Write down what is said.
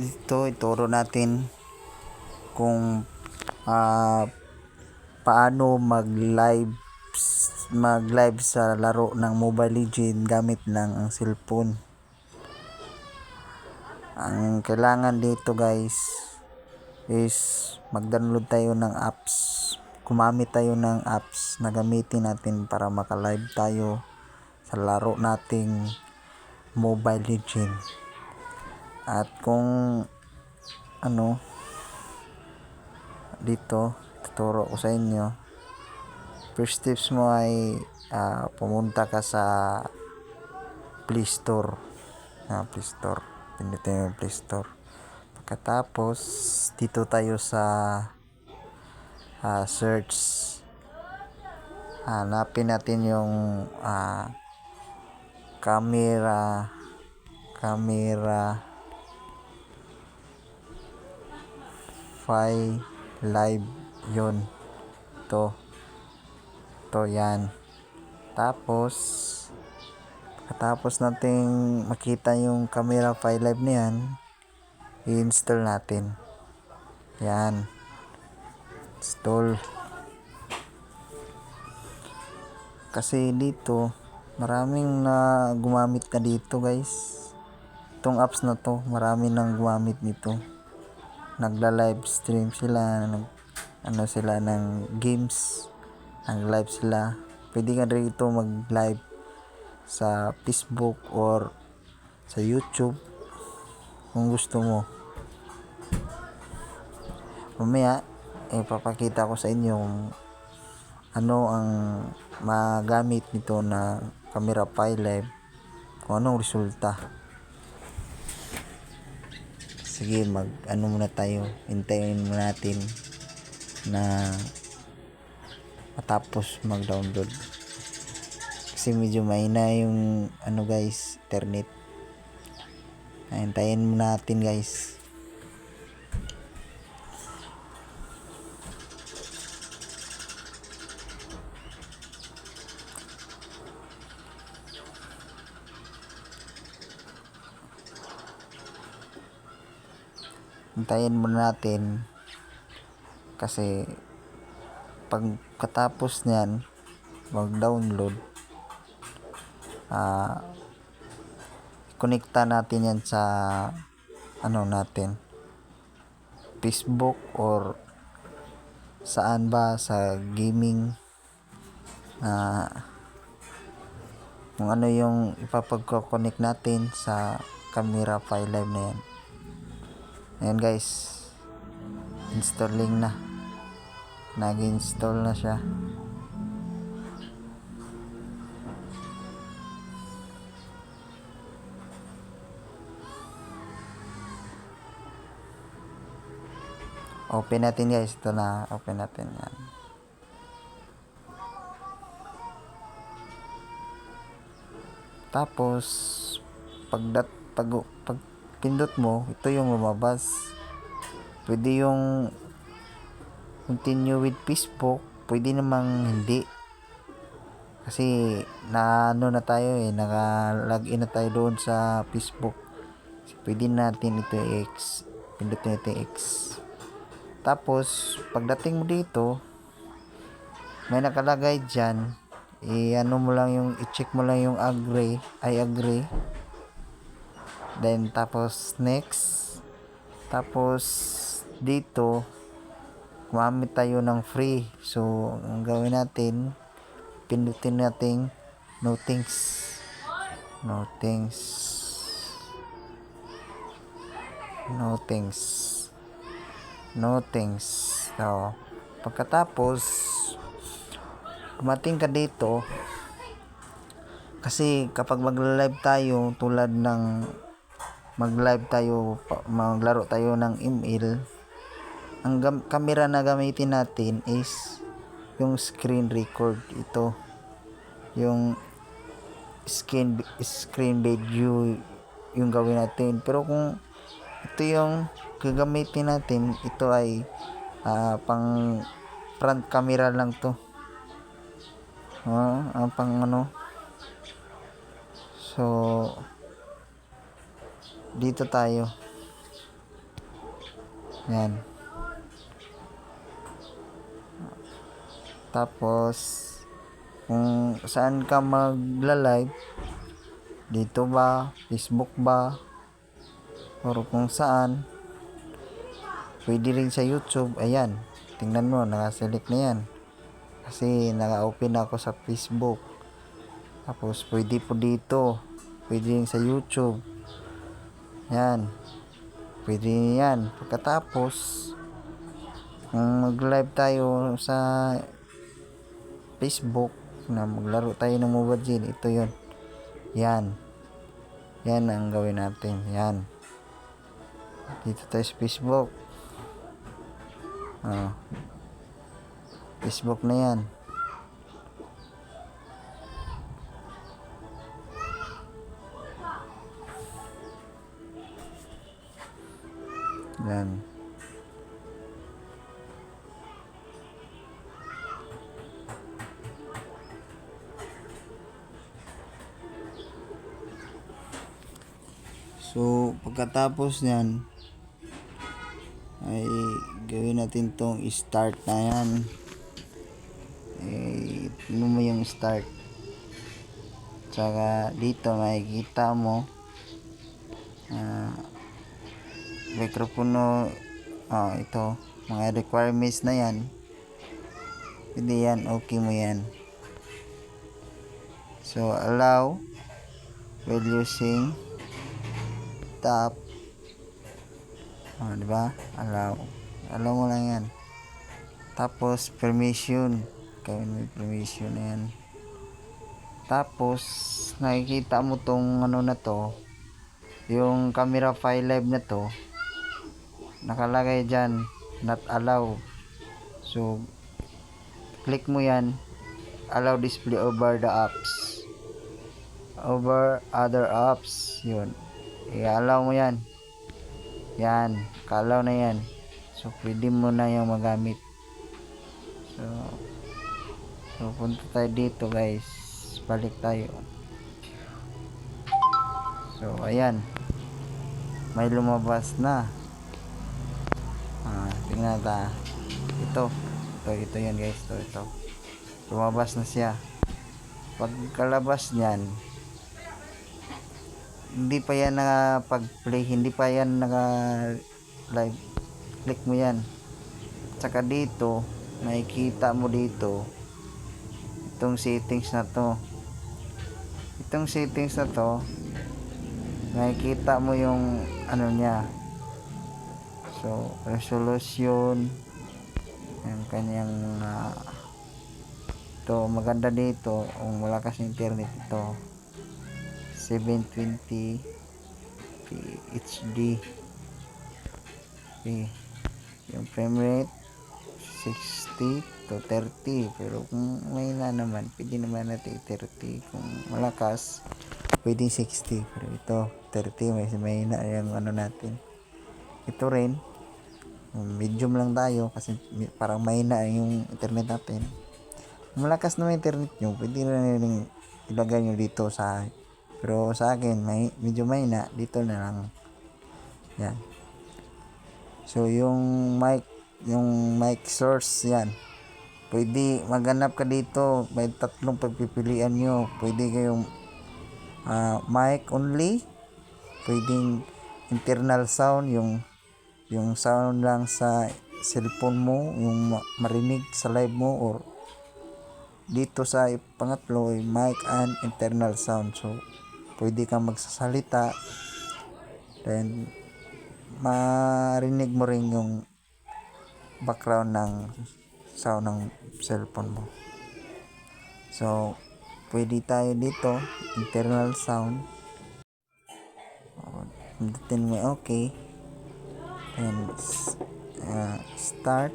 Dito ituro natin kung ah, paano mag-live sa laro ng Mobile Legends gamit lang ang cellphone. Ang kailangan dito guys is mag-download tayo ng apps. Gumamit tayo ng apps na gamitin natin para maka-live tayo sa laro nating Mobile Legends. At kung dito tuturo ko sa inyo, first tips mo ay pumunta ka sa Play Store. Play Store, pindutin mo yung Play Store. Pagkatapos dito tayo sa search, hanapin natin yung camera Fi Live, yun, to yan. Tapos pagkatapos nating makita yung camera Fi Live na yan, i-install natin yan. Install. Kasi dito maraming na gumamit na dito guys. Itong apps na to, marami nang gumamit nito. Nagla-live stream sila, sila ng games, nag-live sila. Pwede ka rito mag-live sa Facebook or sa YouTube kung gusto mo. Mamaya ipapakita ko sa inyo ano ang magamit nito na camera Fi Live, kung anong resulta. Sige, muna tayo, hintayin muna natin na matapos mag-download kasi medyo mahina yung guys, internet. Hintayin muna natin guys. Hintayin muna natin kasi pagkatapos niyan mag-download, konekta natin yan sa natin, Facebook or saan ba sa gaming, kung ano yung ipapag-connect natin sa camera Fi Live na yan. Ayan guys, installing na, nag-install na siya. Open natin guys, ito na, open natin yan. Tapos pag pindot mo, ito yung lumabas. Pwede yung continue with Facebook, pwede namang hindi, kasi na tayo naka-login na tayo doon sa Facebook. Pwede natin ito i-X, pindutin natin X. Tapos pagdating mo dito, may nakalagay dyan, i-check mo lang yung agree, then tapos next. Tapos dito gumamit tayo ng free, so ang gawin natin, pindutin natin no thanks. So pagkatapos dumating ka dito, kasi kapag mag-live tayo, tulad ng maglaro tayo ng ML, ang camera na gamitin natin is yung screen record. Ito yung screen video yung gawin natin. Pero kung ito yung gagamitin natin, ito ay pang front camera lang to, pang so dito tayo, Yan. Tapos, kung saan ka magla-live, dito ba, Facebook ba, or kung saan, pwede rin sa YouTube. Ayan, tingnan mo, nakaselect na yan. Kasi naka-open ako sa Facebook. Tapos, pwede po dito, pwede rin sa YouTube. Yan, pwede rin yan. Pagkatapos, kung mag-live tayo sa Facebook, na maglaro tayo ng Mobile Legends, ito yun. Yan. Yan ang gawin natin. Yan. Dito tayo sa Facebook. Facebook na yan. Yan. So, pagkatapos nyan, ay gawin natin tong start na yan. Ano mo yung start. Tsaka dito makikita mo mikropono. Ito, mga requirements na yan. Pwede yan, okay mo yan. So, allow while using tap. Diba? Allow mo lang yan. Tapos permission, gawin mo permission na yan. Tapos nakikita mo tong ano na to, yung camera file live na to, nakalagay dyan not allow. So click mo yan, allow display over the apps, over other apps. Yun, i-allow mo yan. Yan, kalaw na yan. So pwede mo na yung magamit. So punta tayo dito guys, balik tayo. So ayan, may lumabas na. Tingnan ta. Ito yan guys, ito lumabas na siya. Pagkalabas niyan, hindi pa yan nakapag-play, hindi pa yan naka-live. Click mo yan. Tsaka dito, makikita mo dito itong settings na to. Itong settings na to, makikita mo yung ano niya. So, resolution, yung kanyang ito, maganda dito kung wala kasi internet. Ito 720 HD. Okay. Yung frame rate 60 to 30, pero kung may na naman, pwede naman natin 30. Kung malakas, pwede 60, pero ito 30, may na yung ano natin. Ito rin, medium lang tayo kasi parang may na yung internet natin. Kung malakas na internet nyo, pwede na rin ilagay nyo dito sa, pero sa akin medyo may na, dito na lang. Yan. So yung mic source yan, pwede maghanap ka dito. May tatlong pagpipilian nyo. Pwede kayong mic only, pwedeng internal sound, yung sound lang sa cellphone mo, yung marinig sa live mo, or dito sa pangatlo ay mic and internal sound. So pwede kang magsasalita, then marinig mo rin yung background ng sound ng cellphone mo. So pwede tayo dito internal sound, pindutin mo okay, then start.